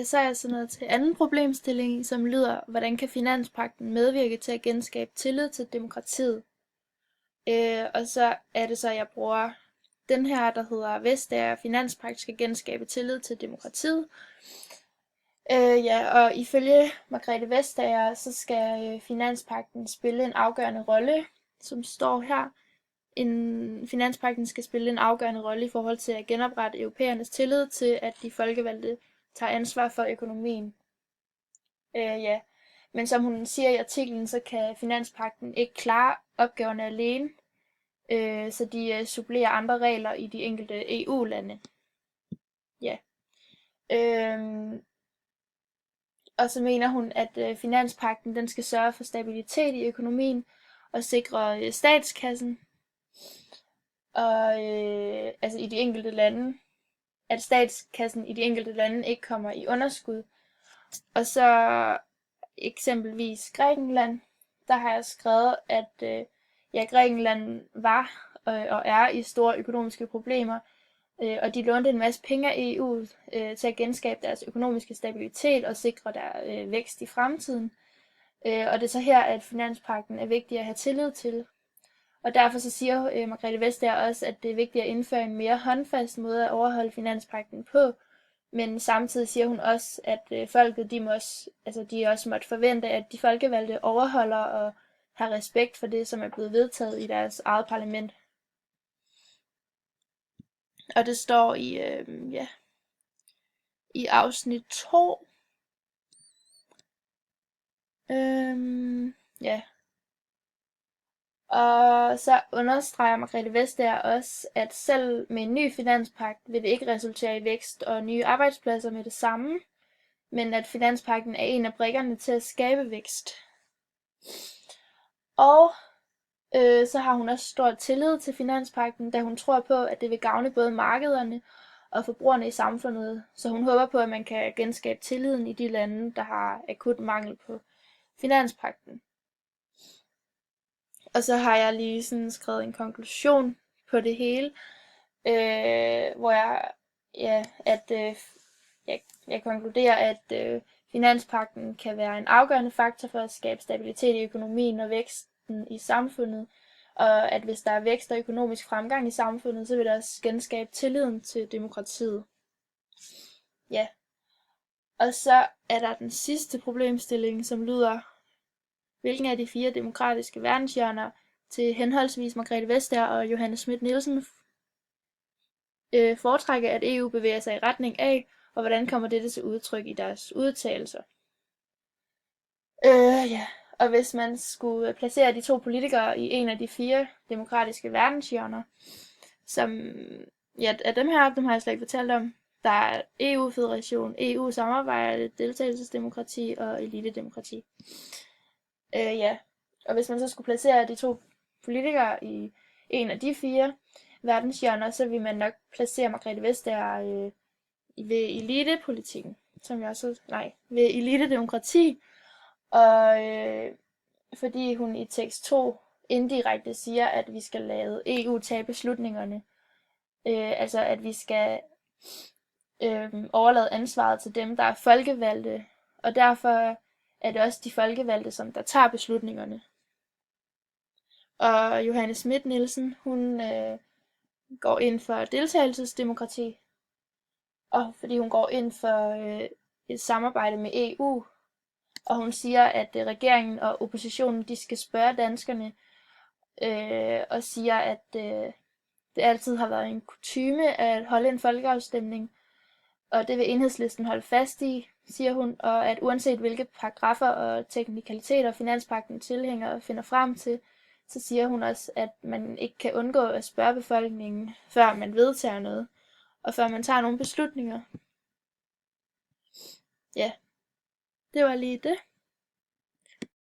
Så er jeg så nået til anden problemstilling, som lyder, hvordan kan finanspagten medvirke til at genskabe tillid til demokratiet? Og så er det så, jeg bruger den her, der hedder Vestager Finanspagt skal genskabe tillid til demokratiet. Ja, og ifølge Margrethe Vestager, så skal finanspagten spille en afgørende rolle, som står her. Finanspagten skal spille en afgørende rolle i forhold til at genoprette europæernes tillid til, at de folkevalgte tager ansvar for økonomien. Ja, men som hun siger i artiklen, så kan finanspagten ikke klare opgaverne alene, så de supplerer andre regler i de enkelte EU-lande. Ja. Øhm, og så mener hun, at finanspagten den skal sørge for stabilitet i økonomien og sikre statskassen og altså i de enkelte lande, at statskassen i de enkelte lande ikke kommer i underskud. Og så eksempelvis Grækenland, der har jeg skrevet, at ja, Grækenland var og er i store økonomiske problemer, og de lånte en masse penge af EU til at genskabe deres økonomiske stabilitet og sikre der vækst i fremtiden. Og det er så her, at finanspagten er vigtig at have tillid til. Og derfor så siger Margrethe Vestager også, at det er vigtigt at indføre en mere håndfast måde at overholde finanspagten på. Men samtidig siger hun også, at folket de også måtte forvente, at de folkevalgte overholder og har respekt for det, som er blevet vedtaget i deres eget parlament. Og det står i afsnit 2. Ja. Og så understreger Margrethe Vestager også, at selv med en ny finanspagt vil det ikke resultere i vækst og nye arbejdspladser med det samme, men at finanspagten er en af brikkerne til at skabe vækst. Og så har hun også stor tillid til finanspagten, da hun tror på, at det vil gavne både markederne og forbrugerne i samfundet. Så hun håber på, at man kan genskabe tilliden i de lande, der har akut mangel på finanspagten. Og så har jeg lige sådan skrevet en konklusion på det hele, hvor jeg konkluderer, at finanspagten kan være en afgørende faktor for at skabe stabilitet i økonomien og væksten i samfundet, og at hvis der er vækst og økonomisk fremgang i samfundet, så vil det også genskabe tilliden til demokratiet. Ja. Og så er der den sidste problemstilling, som lyder, hvilken af de 4 demokratiske verdenshjørner til henholdsvis Margrethe Vestager og Johanne Schmidt-Nielsen foretrækker, at EU bevæger sig i retning af, og hvordan kommer dette til udtryk i deres udtalelser. Ja. Og hvis man skulle placere de 2 politikere i en af de 4 demokratiske verdenshjørner, som, ja, af dem har jeg slet ikke fortalt om. Der er EU-federation, EU-samarbejde, deltagelsesdemokrati og elitedemokrati. Ja, og hvis man så skulle placere de 2 politikere i en af de 4 verdenshjørner, så vil man nok placere Margrethe Vestager ved elitepolitikken, ved elitedemokrati, og fordi hun i tekst 2 indirekte siger, at vi skal lade EU tage beslutningerne. Altså at vi skal overlade ansvaret til dem, der er folkevalgte, og derfor er det også de folkevalgte, som der tager beslutningerne. Og Johanne Schmidt-Nielsen, hun går ind for deltagelsesdemokrati, og fordi hun går ind for et samarbejde med EU, og hun siger, at regeringen og oppositionen, de skal spørge danskerne, og siger, at det altid har været en kutyme at holde en folkeafstemning, og det vil Enhedslisten holde fast i, siger hun, og at uanset hvilke paragraffer og teknikaliteter finanspagten tilhænger finder frem til, så siger hun også, at man ikke kan undgå at spørge befolkningen, før man vedtager noget, og før man tager nogle beslutninger. Ja, det var lige det.